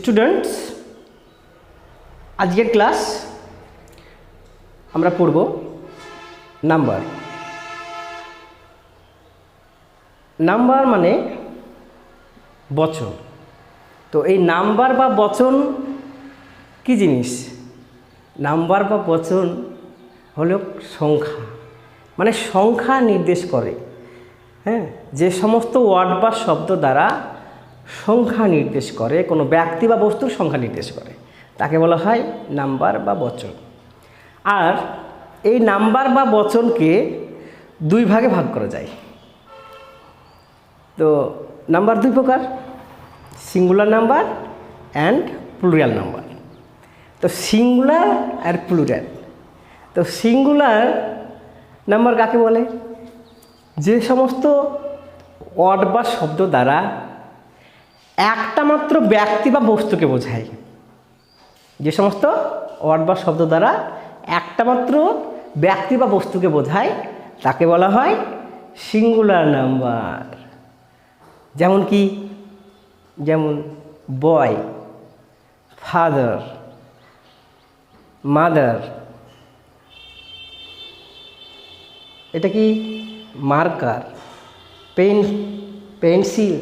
Students, আজকের class আমরা পড়ব নাম্বার। নাম্বার মানে বচন। তো এই নাম্বার বা বচন কি জিনিস? নাম্বার বা বচন হলো সংখ্যা, মানে সংখ্যা নির্দেশ করে। হ্যাঁ, যে সমস্ত ওয়ার্ড বা শব্দ দ্বারা সংখ্যা নির্দেশ করে, কোনো ব্যক্তি বা বস্তুর সংখ্যা নির্দেশ করে, তাকে বলা হয় নাম্বার বা বচন। আর এই নাম্বার বা বচনকে দুই ভাগে ভাগ করা যায়। তো নাম্বার দুই প্রকার, singular number and plural number. তো সিঙ্গুলার আর প্লুরাল। তো সিঙ্গুলার নাম্বার কাকে বলে? যে সমস্ত ওয়ার্ড বা শব্দ দ্বারা একটা মাত্র ব্যক্তি বা বস্তুকে বোঝায়। যে সমস্ত ওয়ার্ড বা শব্দ দ্বারা একটা মাত্র ব্যক্তি বা বস্তুকে বোঝায় তাকে বলা হয় সিঙ্গুলার নাম্বার। যেমন কি? যেমন বয়, ফাদার, মাদার। এটা কি? মার্কার, পেন্সিল,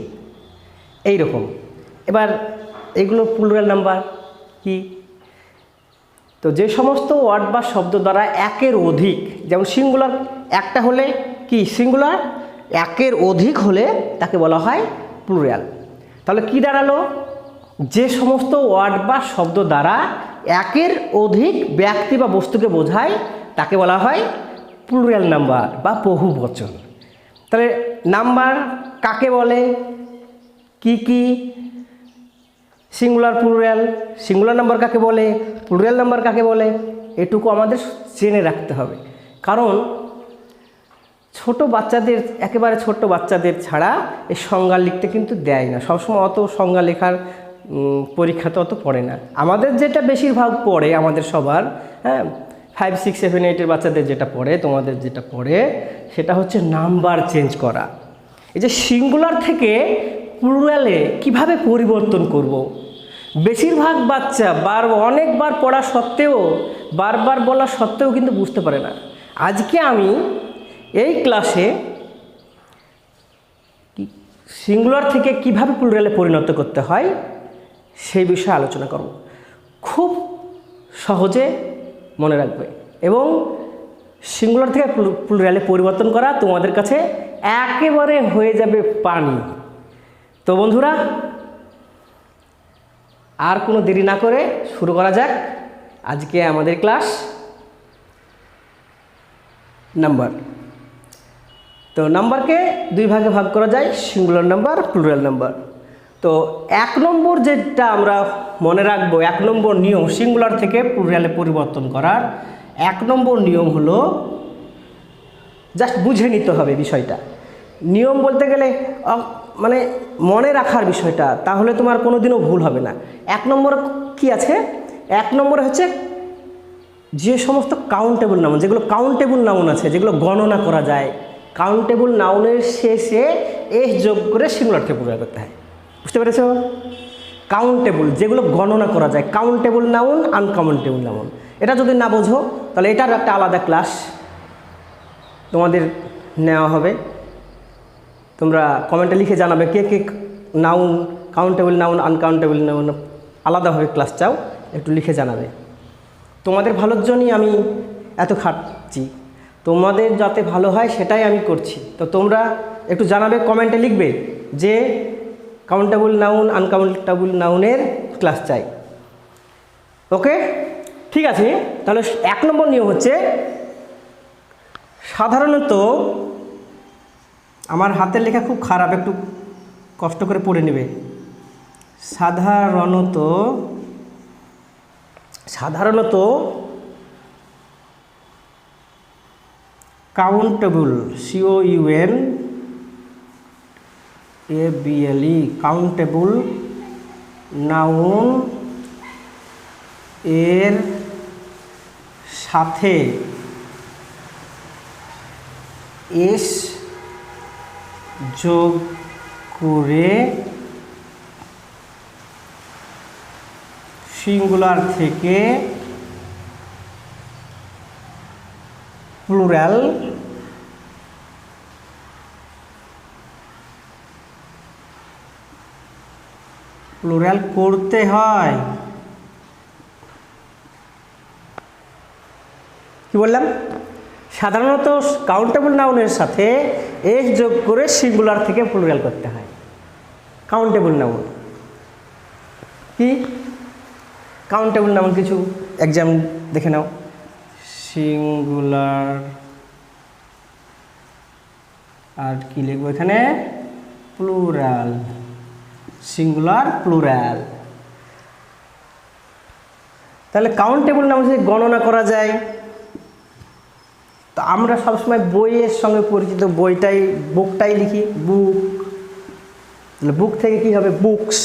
এই রকম। এবার এগুলো প্লুরাল নাম্বার কি? তো যে সমস্ত ওয়ার্ড বা শব্দ দ্বারা একের অধিক, যেমন সিঙ্গুলার একটা হলে কি সিঙ্গুলার, একের অধিক হলে তাকে বলা হয় প্লুরাল। তাহলে কি দাঁড়ালো? যে সমস্ত ওয়ার্ড বা শব্দ দ্বারা একের অধিক ব্যক্তি বা বস্তুকে বোঝায় তাকে বলা হয় প্লুরাল নাম্বার বা বহুবচন। তাহলে নাম্বার কাকে বলে, কি কি, সিঙ্গুলার প্লুরাল, সিঙ্গুলার নাম্বার কাকে বলে, প্লুরাল নাম্বার কাকে বলে, এটুকু আমাদের জেনে রাখতে হবে। কারণ ছোট বাচ্চাদের, একেবারে ছোট বাচ্চাদের ছাড়া এই সংজ্ঞা লিখতে কিন্তু দেয় না। সবসময় অত সংজ্ঞা লেখার পরীক্ষাতে অত পড়ে না। আমাদের যেটা বেশিরভাগ পড়ে, আমাদের সবার, হ্যাঁ, 5, 6, 7, 8 বাচ্চাদের যেটা পড়ে, তোমাদের যেটা পড়ে, সেটা হচ্ছে নাম্বার চেঞ্জ করা। এই যে সিঙ্গুলার থেকে প্লুরালে কিভাবে পরিবর্তন করব। বেশিরভাগ বাচ্চা অনেকবার পড়া সত্ত্বেও, বারবার বলা সত্ত্বেও কিন্তু বুঝতে পারে না। আজকে আমি এই ক্লাসে সিঙ্গুলার থেকে কিভাবে প্লুরালে পরিণত করতে হয় সেই বিষয়ে আলোচনা করব। খুব সহজে মনে রাখবে এবং সিঙ্গুলার থেকে প্লুরালে পরিবর্তন করা তোমাদের কাছে একেবারে হয়ে যাবে পানি। তো বন্ধুরা, আর কোনো দেরি না করে শুরু করা যাক আজকে আমাদের ক্লাস নাম্বার। তো নাম্বারকে দুই ভাগে ভাগ করা যায়, সিঙ্গুলার নাম্বার, প্লুরাল নাম্বার। তো 1 নম্বর যেটা আমরা মনে রাখবো, 1 নম্বর নিয়ম সিঙ্গুলার থেকে প্লুরালে পরিবর্তন করার 1 নম্বর নিয়ম হলো, জাস্ট বুঝে নিতে হবে বিষয়টা। নিয়ম বলতে গেলে মানে মনে রাখার বিষয়টা, তাহলে তোমার কোনো দিনও ভুল হবে না। 1 নম্বর কি আছে? 1 নম্বরে হচ্ছে যে সমস্ত কাউন্টেবল নাউন, যেগুলো কাউন্টেবল নাউন আছে, যেগুলো গণনা করা যায়, কাউন্টেবল নাউনের শেষে এস যোগ করে সিঙ্গুলার থেকে প্লুরাল করতে হয়। বুঝতে পেরেছ? কাউন্টেবল, যেগুলো গণনা করা যায়, কাউন্টেবল নাউন, আনকাউন্টেবল নাউন। এটা যদি না বোঝো তাহলে এটার একটা আলাদা ক্লাস তোমাদের নেওয়া হবে। তোমরা কমেন্টে লিখে জানাবে কে কে noun, countable noun, uncountable noun আলাদাভাবে ক্লাস চাও, একটু লিখে জানাবে। তোমাদের ভালোর জন্যই আমি এত খাটছি, তোমাদের যাতে ভালো হয় সেটাই আমি করছি। তো তোমরা একটু জানাবে, কমেন্টে লিখবে যে কাউন্টেবল নাউন, আনকাউন্টেবল নাউনের ক্লাস চাই। ওকে, ঠিক আছে। তাহলে 1 নম্বর নিয়ম হচ্ছে, সাধারণত আমার হাতের লেখা খুব খারাপ, একটু কষ্ট করে পড়ে নেবে। সাধারণত কাউন্টেবল, COUNTABLE, কাউন্টেবল নাউন এর সাথে এস যোগ করে সিঙ্গুলার থেকে প্লুরাল করতে হয়। কি বললাম? সাধারণত কাউন্টেবল নাউনের সাথে এস যোগ করে সিঙ্গুলার থেকে প্লুরাল করতে হয়। কাউন্টেবল নাউন কি? কাউন্টেবল নাউন কিছু এক্সাম দেখে নাও। সিঙ্গুলার আর কি লিখবো এখানে? প্লুরাল। Singular plural. তাহলে কাউন্টেবল নাউন যদি গণনা করা যায়, তো আমরা সবসময় বইয়ের সঙ্গে পরিচিত বুকটাই লিখি, বুক। তাহলে বুক থেকে কি হবে? বুকস।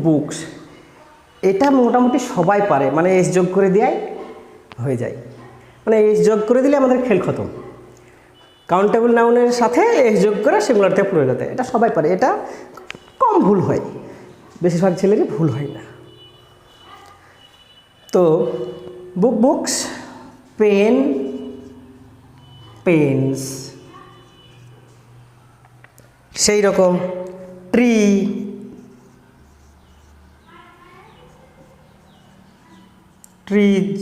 বুকস এটা মোটামুটি সবাই পারে, মানে এস যোগ করে দেয় হয়ে যায়, মানে এস যোগ করে দিলে আমাদের খেল খতম। কাউন্টেবল নাউনের সাথে এস যোগ করে সিঙ্গুলার থেকে প্লুরাল করতে, এটা সবাই পারে। এটা কম ভুল হয়, বেশিরভাগ ছেলেরই ভুল হয় না। তো বুকস, পেন, পেন্স, সেই রকম tree, trees,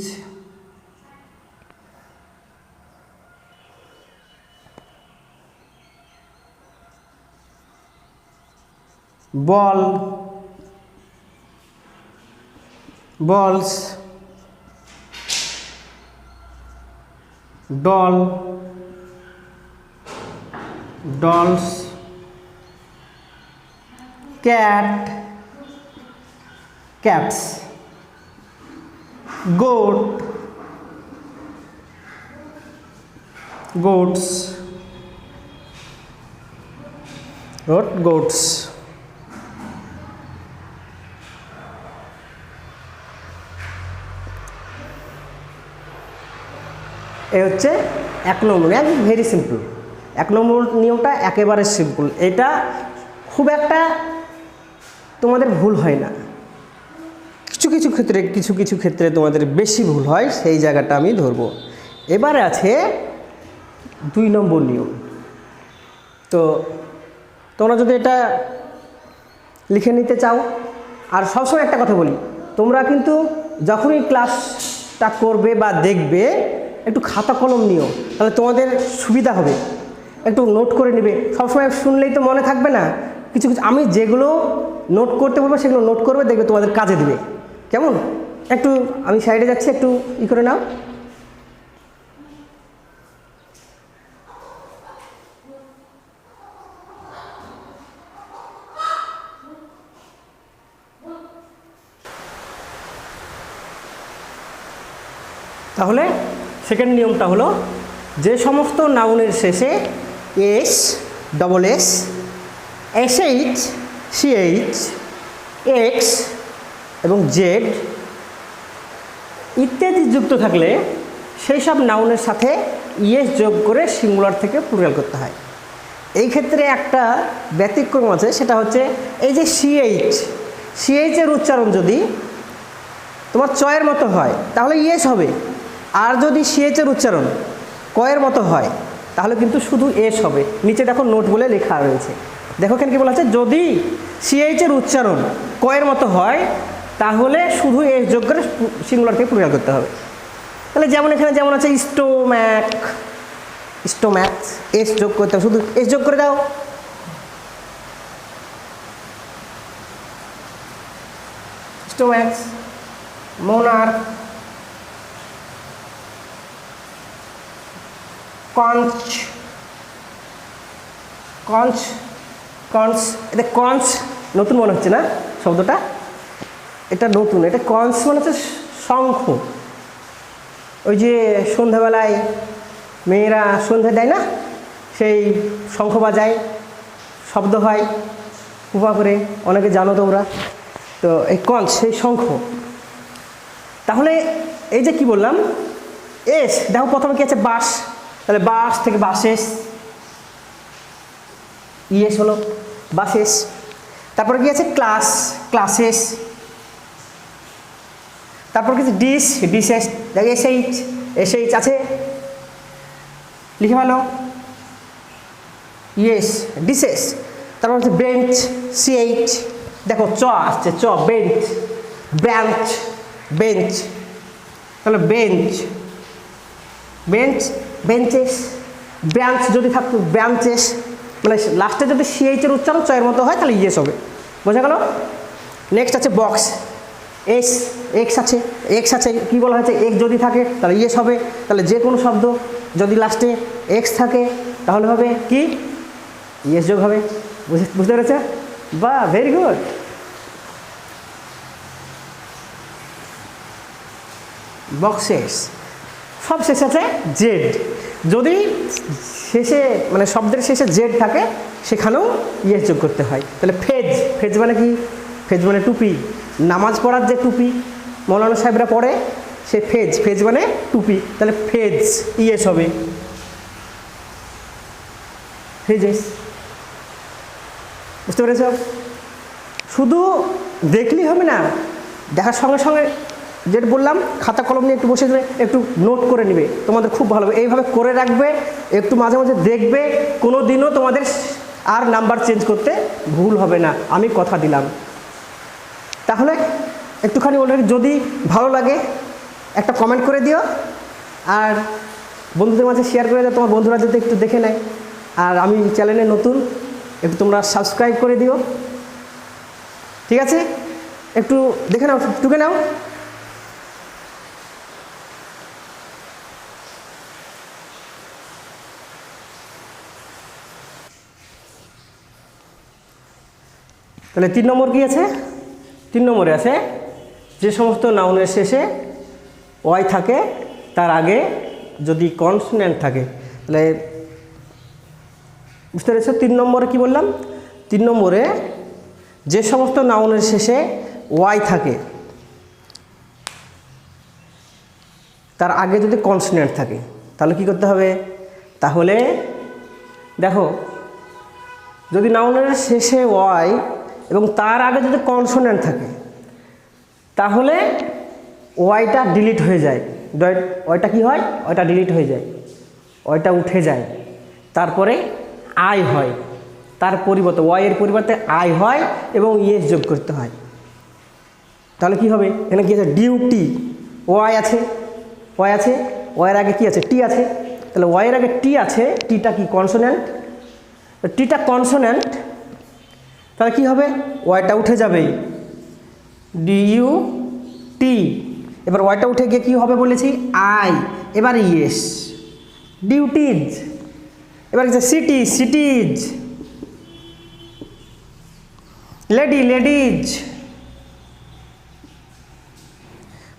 ball, balls, doll, dolls, cat, cats, goat, goats, goats. এই হচ্ছে এক নম্বর, ভেরি সিম্পল। এক নম্বর নিয়মটা একেবারে সিম্পল, এটা খুব একটা তোমাদের ভুল হয় না। কিছু কিছু ক্ষেত্রে তোমাদের বেশি ভুল হয়, সেই জায়গাটা আমি ধরবো। এবারে আছে 2 নম্বর নিয়ম। তো তোমরা যদি এটা লিখে নিতে চাও, আর সবসময় একটা কথা বলি, তোমরা কিন্তু যখনই ক্লাসটা করবে বা দেখবে একটু খাতা কলম নিও, তাহলে তোমাদের সুবিধা হবে। একটু নোট করে নেবে, সবসময় শুনলেই তো মনে থাকবে না। কিছু আমি যেগুলো নোট করতে বলবো সেগুলো নোট করবে, দেখবে তোমাদের কাজে দিবে। কেমন? একটু আমি সাইডে যাচ্ছি, একটু করে নাও। তাহলে সেকেন্ড নিয়মটা হলো, যে সমস্ত নাউনের শেষে S, double S, SH, CH, X এবং জেড ইত্যাদি যুক্ত থাকলে সেই সব নাউনের সাথে ইএস যোগ করে সিঙ্গুলার থেকে প্লুরাল করতে হয়। এই ক্ষেত্রে একটা ব্যতিক্রম আছে, সেটা হচ্ছে এই যে সিএইচের উচ্চারণ যদি তোমার চয়ের মতো হয় তাহলে ইএস হবে, আর যদি সিএইচের উচ্চারণ কয়ের মতো হয় তাহলে কিন্তু শুধু এস হবে। নিচে দেখো নোট বলে লেখা রয়েছে, দেখো এখানে কি বলা আছে, যদি সিএইচের উচ্চারণ কয়ের মতো হয় তাহলে শুধু এস যোগ করে সিঙ্গুলার থেকে প্লুরাল করতে হবে। তাহলে যেমন এখানে যেমন আছে স্টোম্যাক, এস যোগ করতে হবে, শুধু এস যোগ করে দাও। স্টোম্যাক্স, মোনার্ক, এটা কঞ্চ নতুন মনে হচ্ছে না শব্দটা? এটা নতুন, এটা কঞ্চ মানে হচ্ছে শঙ্খ। ওই যে সন্ধ্যাবেলায় মেয়েরা সন্ধ্যা দেয় না, সেই শঙ্খ বাজায়, শব্দ হয় উপা করে, অনেকে জানো তোমরা। তো এই কঞ্চ সেই শঙ্খ। তাহলে এই যে কি বললাম, এস, দেখো প্রথমে কি আছে, বাস, তাহলে বাস থেকে বাসেস, ইএস হলো। বাসেস। তারপরে কি আছে ক্লাস, ক্লাসেস। তারপর কি আছে ডিশ, ডিশেস। দেখো এসএইচ, এসএইচ আছে, লিখে ভালো, ইয়েস ডিশেস। তারপর হচ্ছে বেঞ্চ, সিএইচ। দেখো চ আসছে, চ, বেঞ্চ, ব্রাঞ্চ, বেঞ্চ। তাহলে বেঞ্চ, বেঞ্চ, বেঞ্চেস। ব্রাঞ্চ যদি থাকতো ব্রাঞ্চেস, মানে লাস্টে যদি সিএইচের উচ্চারণ চয়ের মতো হয় তাহলে ইয়েস হবে। বোঝা গেল? নেক্সট আছে বক্স, এস, এক্স আছে, এক্স আছে। কী বলা হয়েছে? এক্স যদি থাকে তাহলে ইয়েস হবে। তাহলে যে কোনো শব্দ যদি লাস্টে এক্স থাকে তাহলে হবে কি? ইয়েস যোগ হবে। বুঝতে পেরেছে? বাহ, ভেরি গুড। বক্সেস, সব শেষে আছে জেড। যদি শেষে মানে শব্দের শেষে জেড থাকে সেখানেও ইয়েস যোগ করতে হয়। তাহলে ফেজ, ফেজ মানে কি? ফেজ মানে টুপি। নামাজ পড়ার যে টুপি মৌলানা সাহেবরা পড়ে সে ফেজ, ফেজ মানে টুপি। তাহলে ফেজ ইয়েস হবে, ফেজেস। বুঝতে পেরেছ? শুধু দেখলেই হবে না, দেখার সঙ্গে সঙ্গে যেটা বললাম খাতা কলম নিয়ে একটু বসে যাবে, একটু নোট করে নেবে, তোমাদের খুব ভালো হবে। এইভাবে করে রাখবে, একটু মাঝে মাঝে দেখবে, কোনো দিনও তোমাদের আর নাম্বার চেঞ্জ করতে ভুল হবে না, আমি কথা দিলাম। তাহলে একটুখানি অলরেডি যদি ভালো লাগে একটা কমেন্ট করে দিও, আর বন্ধুদের মাঝে শেয়ার করে দাও, তোমার বন্ধুরা যাতে একটু দেখে নেয়। আর আমি চ্যানেলে নতুন, একটু তোমরা সাবস্ক্রাইব করে দিও, ঠিক আছে? একটু দেখে নাও, টুকে নাও। তাহলে 3 নম্বর কি আছে? 3 নম্বরে আছে যে সমস্ত নাউনের শেষে ওয়াই থাকে তার আগে যদি কনসোনেন্ট থাকে। তাহলে বুঝতে পেরেছো? 3 নম্বরে কি বললাম? 3 নম্বরে যে সমস্ত নাউনের শেষে ওয়াই থাকে তার আগে যদি কনসোনেন্ট থাকে তাহলে কি করতে হবে? তাহলে দেখো, যদি নাউনের শেষে ওয়াই এবং তার আগে যদি কনসোনেন্ট থাকে তাহলে ওয়াইটা ডিলিট হয়ে যায়। ওয়াইটা কি হয়? ওয়াইটা ডিলিট হয়ে যায়, ওয়াইটা উঠে যায়, তারপরে আই হয়। তার পরিবর্তে ওয়াইয়ের পরিবর্তে আই হয় এবং ইয়েস যোগ করতে হয়। তাহলে কি হবে? এখানে কি আছে? ডিউটি, ওয়াই আছে, ওয়াই আছে, ওয়াইয়ের আগে কি আছে? টি আছে। তাহলে ওয়াইয়ের আগে টি আছে, টিটা কি? কনসোনেন্ট। টিটা কনসোনেন্ট, তাহলে কি হবে? ওয়াইটা উঠে যাবে, ডিইউ টি। এবার ওয়াইটা উঠে গিয়ে কি হবে বলেছি? আই। এবার ইয়েস, ডিউটিজ। এবার কি? City, cities. Lady, ladies.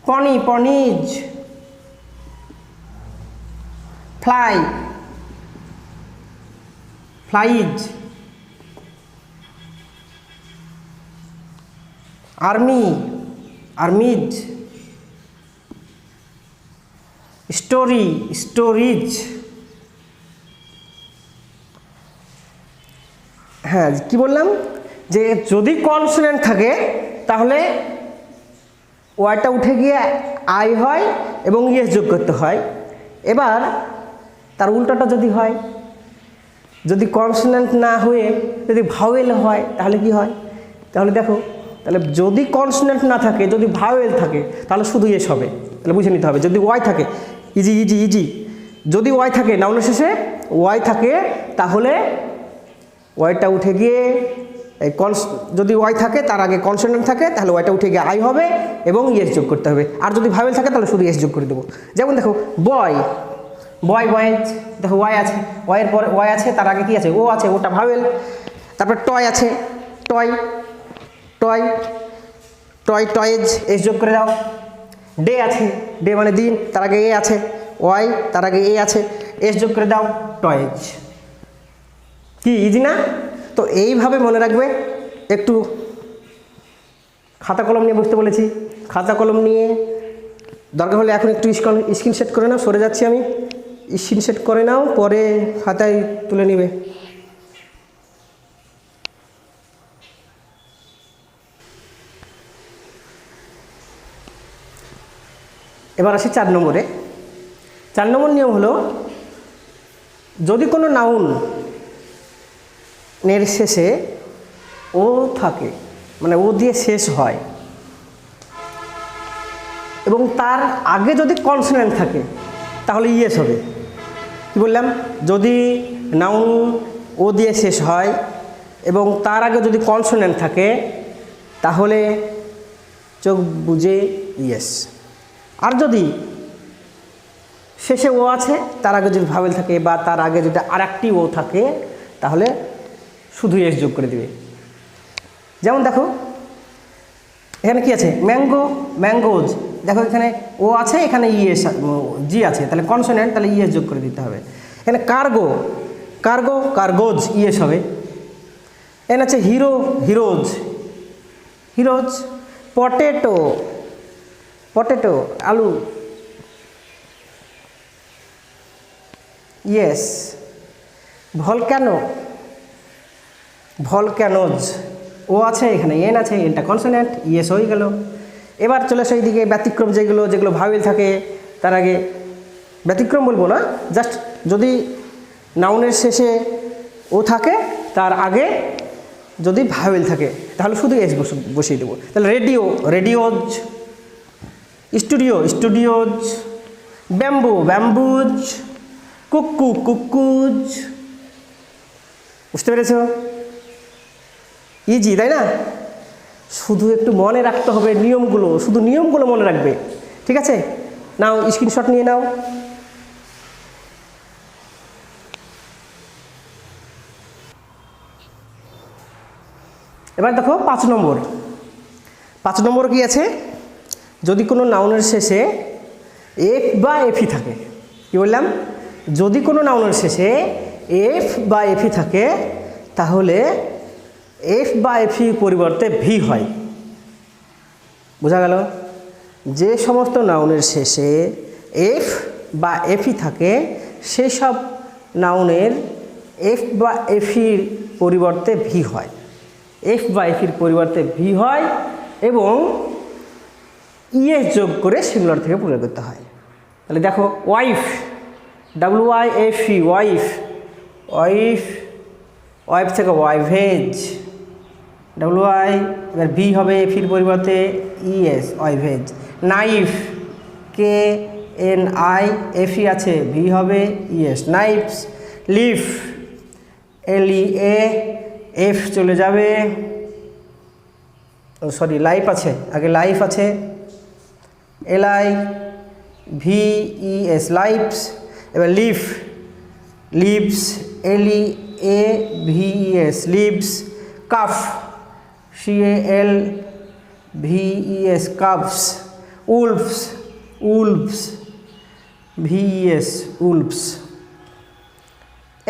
Pony, ponies. Fly, flies. Army, armies. Story, stories. হ্যাঁ, কি বললাম? যে যদি কনসোনেন্ট থাকে তাহলে ওয়াইটা উঠে গিয়ে আই হয় এবং ইয়েস যোগ করতে হয়। এবার তার উল্টোটা যদি হয়, যদি কনসোনেন্ট না হয়ে যদি ভাওয়েল হয় তাহলে কি হয়? তাহলে দেখো, তাহলে যদি কনসোনেন্ট না থাকে, যদি ভাওয়েল থাকে তাহলে শুধু ইয়েস হবে। তাহলে বুঝে নিতে হবে। যদি ওয়াই থাকে, ইজি ইজি ইজি, যদি ওয়াই থাকে নাউনের শেষে ওয়াই থাকে তাহলে ওয়াইটা উঠে গিয়ে যদি ওয়াই থাকে তার আগে কনসোনেন্ট থাকে তাহলে ওয়াইটা উঠে গিয়ে আই হবে এবং ইয়েস যোগ করতে হবে। আর যদি ভাওয়েল থাকে তাহলে শুধু ইয়েস যোগ করে দেবো। যেমন দেখো বয়, বয়, বয়েজ। দেখো ওয়াই আছে, ওয়াইয়ের পরে ওয়াই আছে, তার আগে কি আছে? ও আছে, ওটা ভাওয়েল। তারপর টয় আছে, toy, toy, toy, toys, S যোগ করে দাও। ডে আছে, ডে মানে দিন, তার আগে এ আছে, ওয়াই, তার আগে এ আছে, এস যোগ করে দাও, টয়েজ। কি ইজি না? তো এইভাবে মনে রাখবে। একটু খাতা কলম নিয়ে বসতে বলেছি, খাতা কলম নিয়ে দরকার হলে এখন একটু স্ক্রিনশট করে নাও, সরে যাচ্ছি আমি, স্ক্রিনশট করে নাও, পরে খাতায় তুলে নিবে। এবার আসি 4 নম্বরে। 4 নম্বর নিয়ম হলো, যদি কোনো নাউন এর শেষে ও থাকে, মানে ও দিয়ে শেষ হয়, এবং তার আগে যদি কনসোনেন্ট থাকে তাহলে ইয়েস হবে। কি বললাম? যদি নাউন ও দিয়ে শেষ হয় এবং তার আগে যদি কনসোনেন্ট থাকে তাহলে চোখ বুঝে ইয়েস। আর যদি শেষে ও আছে, তার আগে যদি ভাওয়েল থাকে বা তার আগে যদি আরেকটি ও থাকে তাহলে শুধু এস যোগ করে দিবে। যেমন দেখো এখানে কি আছে? Mango, mangoes. দেখো এখানে ও আছে, এখানে ইএস জি আছে, তাহলে কনসোনেন্ট, তাহলে ইএস যোগ করে দিতে হবে। এখানে কার্গো, কার্গো, কার্গোজ, ইএস হবে। এখানে আছে hero, heroes, heroes. Potato, potato, আলু, ইয়েস। ভলক্যানো, ভলক্যানোজ। ও আছে, এখানে এন আছে, এনটা কনসোনেন্ট, ইয়েস হয়ে গেল। এবার চলে আসে এইদিকে ব্যতিক্রম, যেগুলো যেগুলো ভাওয়েল থাকে তার আগে, ব্যতিক্রম বলবো না, জাস্ট যদি নাউনের শেষে ও থাকে তার আগে যদি ভাওয়েল থাকে তাহলে শুধু এস বসিয়ে দেবো। তাহলে radio, radios. Studio, studios. Bamboo, bamboos. Cuckoo, cuckoos. বুঝতে পেরেছ? ইজি, তাই না? শুধু একটু মনে রাখতে হবে নিয়মগুলো, শুধু নিয়মগুলো মনে রাখবে। ঠিক আছে, নাও স্ক্রিনশট নিয়ে নাও। এবার দেখো 5 নম্বর। 5 নম্বর কি আছে? যদি কোনো নাউনের শেষে এফ বা এফি থাকে। কি বললাম? যদি কোনো নাউনের শেষে এফ বা এফি থাকে তাহলে এফ বা এফি পরিবর্তে ভি হয়। বোঝা গেল? যে সমস্ত নাউনের শেষে এফ বা এফি থাকে সেই সব নাউনের এফ বা এফির পরিবর্তে ভি হয়। এফ বা এফির পরিবর্তে ভি হয় এবং ইএস যোগ করে সিঙ্গুলার থেকে প্রয়োগ করতে হয়। তাহলে দেখো wife, WIFE, wife, wife, wife থেকে ওয়াইভেজ, WI, এবার ভি হবে এফির পরিবর্তে ইএস, ওয়াইভেজ। নাইফ, KNI, আছে, ভি হবে ES, knifes. Leaf, LEA, F চলে যাবে, সরি লাইফ আছে, আগে লাইফ আছে, LIVES, লাইফস। এবার leaf, leaves, LEAVES, leaves. Calf, CALVES, calfs. Wolfs, wolfs, VES, wolfs.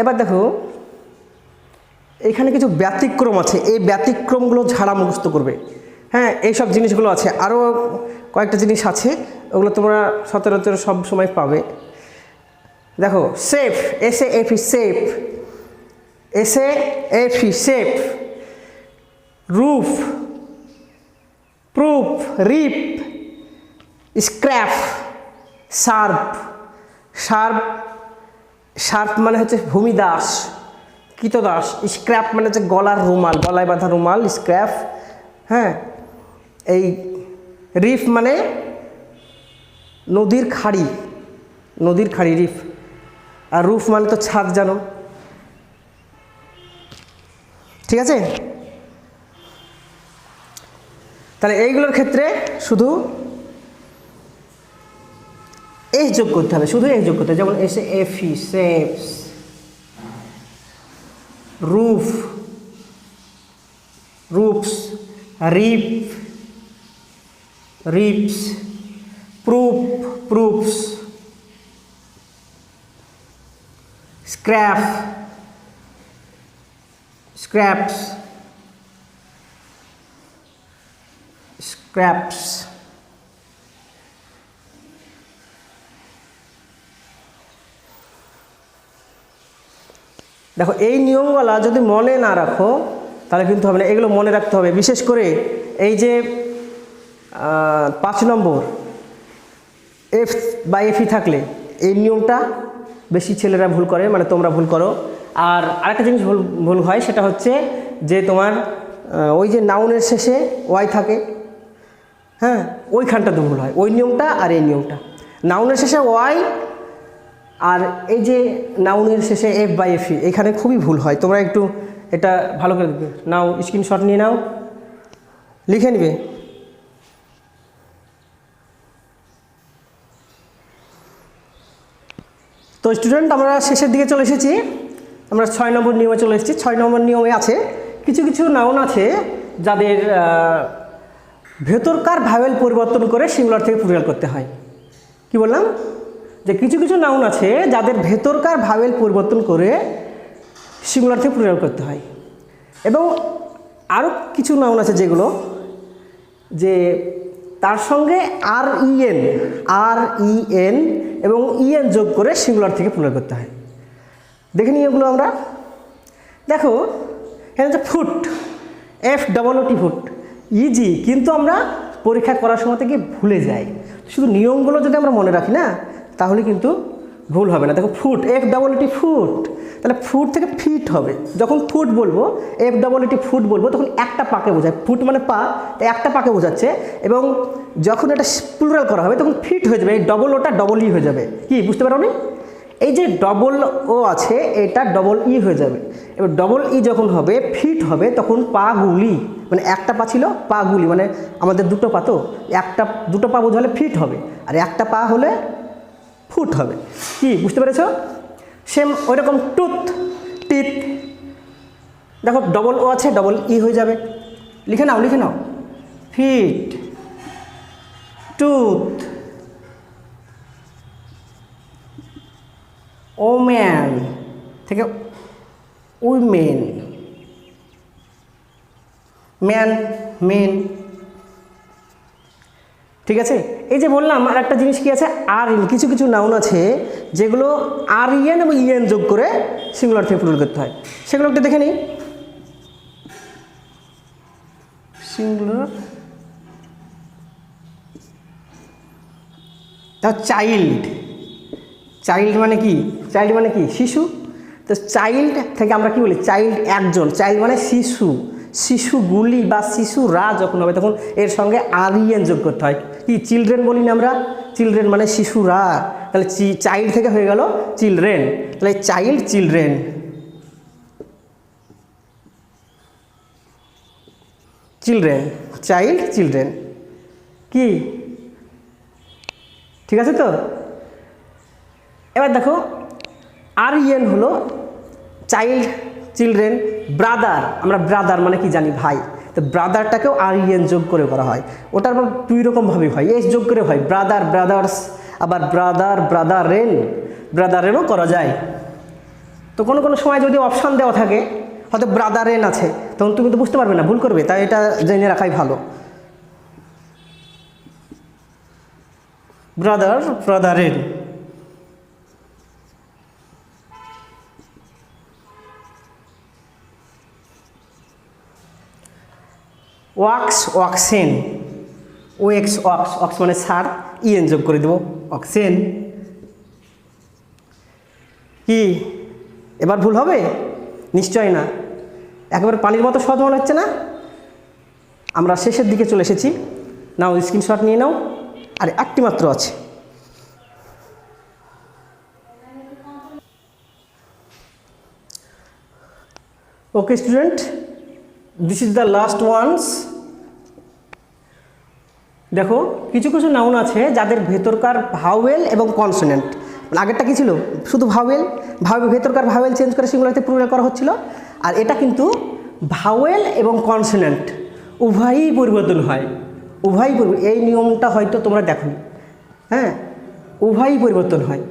এবার দেখো এখানে কিছু ব্যতিক্রম আছে, এই ব্যতিক্রমগুলো ঝাড়া মুখস্থ করবে। হ্যাঁ, এইসব জিনিসগুলো আছে, আরও কয়েকটা জিনিস আছে, ওগুলো তোমরা সচরাচর সব সময় পাবে। দেখো safe, SAFE, safe, SAFE, safe. Roof, proof, reef. Scrap, serf, serf, serf মানে হচ্ছে ভূমিদাস, কৃতদাস। স্ক্র্যাপ মানে হচ্ছে গলার রুমাল, গলায় বাঁধা রুমাল, স্ক্র্যাপ। হ্যাঁ, এই রিফ মানে নদীর খাড়ি, নদীর খাড়ি রিফ। আর রুফ মানে তো ছাদ, জানো। ঠিক আছে, তাহলে এইগুলোর ক্ষেত্রে শুধু এস যোগ করতে হবে, শুধু এস যোগ করতে হবে। যেমন SAFE, safes. Roof, roofs. Rip, rips. Proof, proofs. Scrap, scraps, scraps. দেখো এই নিয়মগুলো যদি মনে না রাখো তাহলে কিন্তু হবে না, এগুলো মনে রাখতে হবে। বিশেষ করে এই যে 5 নম্বর, এফ বা এফই থাকলে এই নিয়মটা বেশি ছেলেরা ভুল করে, মানে তোমরা ভুল করো। আর আরেকটা জিনিস ভুল ভুল হয়, সেটা হচ্ছে যে তোমার ওই যে নাউনের শেষে ওয়াই থাকে, হ্যাঁ, ওইখানটাতে ভুল হয়, ওই নিয়মটা আর এই নিয়মটা। নাউনের শেষে ওয়াই আর এই যে নাউনের শেষে এফ বাই এফই, এখানে খুবই ভুল হয়। তোমরা একটু এটা ভালো করে দেখবে, নাও স্ক্রিনশট নিয়ে নাও, লিখে নিবে। তো স্টুডেন্ট, আমরা শেষের দিকে চলে এসেছি, আমরা 6 নম্বর নিয়মে চলে এসেছি। 6 নম্বর নিয়মে আছে কিছু কিছু নাউন আছে যাদের ভেতরকার ভাওয়েল পরিবর্তন করে সিঙ্গুলার থেকে প্লুরাল করতে হয়। কি বললাম? যে কিছু কিছু নাউন আছে যাদের ভেতরকার ভাওয়েল পরিবর্তন করে সিঙ্গুলার থেকে প্লুরাল করতে হয়, এবং আরও কিছু নাউন আছে যেগুলো যে তার সঙ্গে আর ইএন এবং ইএন যোগ করে সিঙ্গুলার থেকে প্লুরাল করতে হয়। দেখে নিই এগুলো আমরা। দেখো এখানে হচ্ছে ফুট, FOOT ফুট, ইজি, কিন্তু আমরা পরীক্ষা করার সময় থেকে ভুলে যাই। শুধু নিয়মগুলো যদি আমরা মনে রাখি না, তাহলে কিন্তু ভুল হবে না। দেখো ফুট, FOOT ফুট, তাহলে ফুট থেকে ফিট হবে। যখন ফুট বলবো, FOOT ফুট বলবো, তখন একটা পাকে বোঝায়। ফুট মানে পা, তাই একটা পাকে বোঝাচ্ছে। এবং যখন এটা প্লুরাল করা হবে তখন ফিট হয়ে যাবে, এই ডবল ওটা ডবল ই হয়ে যাবে। কি বুঝতে পারো নি? এই যে ডবল ও আছে, এটা ডবল ই হয়ে যাবে। এবার ডবল ই যখন হবে, ফিট হবে, তখন পাগুলি, মানে একটা পা ছিল, পাগুলি মানে আমাদের দুটো পা, তো দুটো পা বোঝালে ফিট হবে, আর একটা পা হলে ফুট হবে। কি বুঝতে পেরেছ? সেম ওইরকম টুথ, টিথ, দেখো ডবল ও আছে, ডবল ই হয়ে যাবে। লিখে নাও, লিখে নাও, ফিট, টুথ, ওম্যান থেকে উইমেন, ম্যান, মেন। ঠিক আছে? এই যে বললাম, আর একটা জিনিস কি আছে, আর ইন, কিছু কিছু নাউন আছে যেগুলো আর ইএন এবং ইএন যোগ করে সিঙ্গুলার থেকে প্লুরাল করতে হয়। সেগুলো একটু দেখে নিই। সিঙ্গুলার, চাইল্ড, চাইল্ড মানে কি? চাইল্ড মানে কি? শিশু। তো চাইল্ড থেকে আমরা কি বলি? চাইল্ড একজন, চাইল্ড মানে শিশু। শিশুগুলি বা শিশুরা যখন হবে তখন এর সঙ্গে আর ইএন যোগ করতে হয়। কি চিলড্রেন বলি না আমরা? চিলড্রেন মানে শিশুরা, তাহলে চাইল্ড থেকে হয়ে গেল চিলড্রেন, তাহলে child, children. Children, child, children. কি ঠিক আছে? তো এবার দেখো, আর ইএন হলো চাইল্ড, চিলড্রেন। ব্রাদার, আমরা ব্রাদার মানে কি জানি? ভাই। তো ব্রাদারটাকেও আর ইএন যোগ করে করা হয়। ওটার আবার দুই রকমভাবে হয়, এস যোগ করে হয়, ব্রাদার, ব্রাদার্স, আবার ব্রাদার, ব্রাদারেন, ব্রাদারেনও করা যায়। তো কোনো কোনো সময় যদি অপশান দেওয়া থাকে, হয়তো ব্রাদারেন আছে, তখন তুমি তো বুঝতে পারবে না, ভুল করবে, তাই এটা জেনে রাখাই ভালো। Brother, brethren. Ox, oxen, OX, ox, ox মানে সার, ইএন যোগ করে দেবো, ওয়াক্সেন। কি এবার ভুল হবে? নিশ্চয় না। একেবারে পানির মতো সহজ মনে হচ্ছে না? আমরা শেষের দিকে চলে এসেছি। নাও স্ক্রিনশট নিয়ে নাও, আর একটি মাত্র আছে। Okay student, this is the last ones. দেখো কিছু কিছু নাউন আছে যাদের ভেতরকার ভাওয়েল এবং কনসোনেন্ট, আগেরটা কি ছিল? শুধু ভাওয়েল, ভেতরকার ভাওয়েল চেঞ্জ করে সিঙ্গুলারতে প্লুরাল করা হচ্ছিল। আর এটা কিন্তু ভাওয়েল এবং কনসোনেন্ট উভয়ই পরিবর্তন হয়, উভয়ই এই নিয়মটা হয়তো তোমরা দেখো, হ্যাঁ, উভয়ই পরিবর্তন হয়।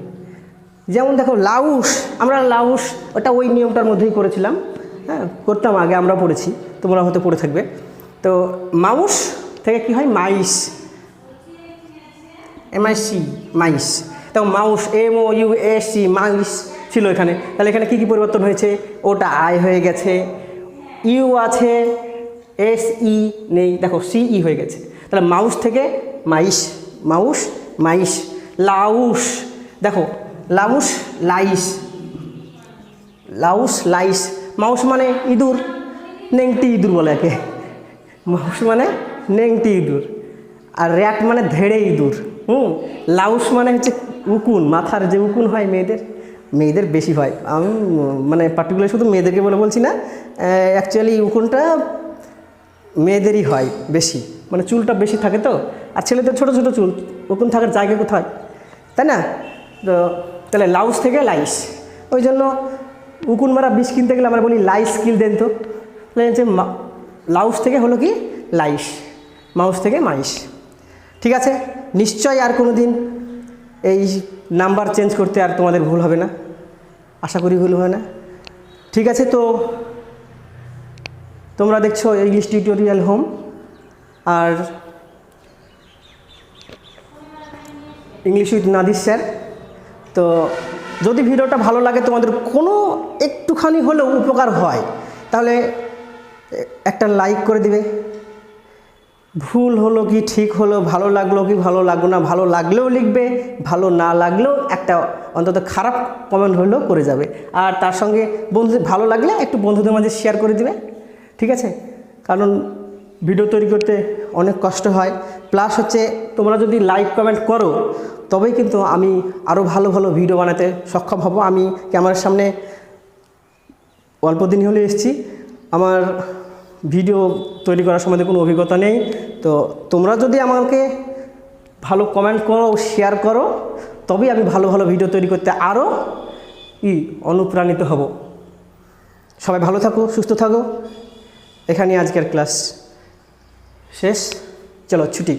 যেমন দেখো লাউস, আমরা লাউস ওটা ওই নিয়মটার মধ্যেই করেছিলাম, হ্যাঁ, করতাম আগে, আমরা পড়েছি, তোমরা হয়তো পড়ে থাকবে। তো মাউস থেকে কি হয়? মাইস, MIC, মাইস। তো মাউস, MOUSC, মাইস ছিল এখানে। তাহলে এখানে কি কি পরিবর্তন হয়েছে? ওটা আই হয়ে গেছে, ইউ আছে, SE নেই, দেখো CE হয়ে গেছে। তাহলে মাউস থেকে মাইস, মাউস, মাইস। লাউস, দেখো louse lice, louse lice. Mouse মানে ইঁদুর, নেংটি ইঁদুর বলে একে। মাউস মানে নেংটি ইঁদুর, আর র্যাট মানে ধেড়ে ইঁদুর। লাউস মানে হচ্ছে উকুন, মাথার যে উকুন হয় মেয়েদের বেশি হয়। আমি মানে পার্টিকুলার শুধু মেয়েদেরকে বলছি না, অ্যাকচুয়ালি উকুনটা মেয়েদেরই হয় বেশি, মানে চুলটা বেশি থাকে তো। আর ছেলেদের ছোটো ছোটো চুল, উকুন থাকার জায়গা কোথায়, তাই না? তো তাহলে লাউস থেকে লাইস, ওই জন্য উকুন মারা বিষ কিনতে গেলে আমরা বলি লাইস কিল দেন। তো হচ্ছে লাউস থেকে হলো কি লাইস, মাউস থেকে মাইস। ঠিক আছে, নিশ্চয়ই আর কোনো দিন এই নাম্বার চেঞ্জ করতে আর তোমাদের ভুল হবে না, আশা করি ভুল হবে না। ঠিক আছে, তো তোমরা দেখছো ইংলিশ টিউটোরিয়াল হোম, আর ইংলিশ উইথ নাদির স্যার। তো যদি ভিডিওটা ভালো লাগে, তোমাদের কোনো একটুখানি হলেও উপকার হয়, তাহলে একটা লাইক করে দিবে। ভুল হলো কি ঠিক হলো, ভালো লাগলো কি ভালো লাগলো না, ভালো লাগলেও লিখবে, ভালো না লাগলেও একটা অন্তত খারাপ কমেন্ট হলেও করে যাবে। আর তার সঙ্গে ভালো লাগলে একটু বন্ধুদের মাঝে শেয়ার করে দিবে। ঠিক আছে, কারণ ভিডিও তৈরি করতে অনেক কষ্ট হয়, প্লাস হচ্ছে তোমরা যদি লাইক কমেন্ট করো তবেই কিন্তু আমি আরও ভালো ভালো ভিডিও বানাতে সক্ষম হব। আমি ক্যামেরার সামনে অল্প দিন হলে এসেছি, আমার ভিডিও তৈরি করার সময় কোনো অভিজ্ঞতা নেই। তো তোমরা যদি আমাকে ভালো কমেন্ট করো, শেয়ার করো, তবেই আমি ভালো ভালো ভিডিও তৈরি করতে আরও অনুপ্রাণিত হব। সবাই ভালো থাকো, সুস্থ থাকো। এখানে আজকের ক্লাস শেষ, চলো ছুটি।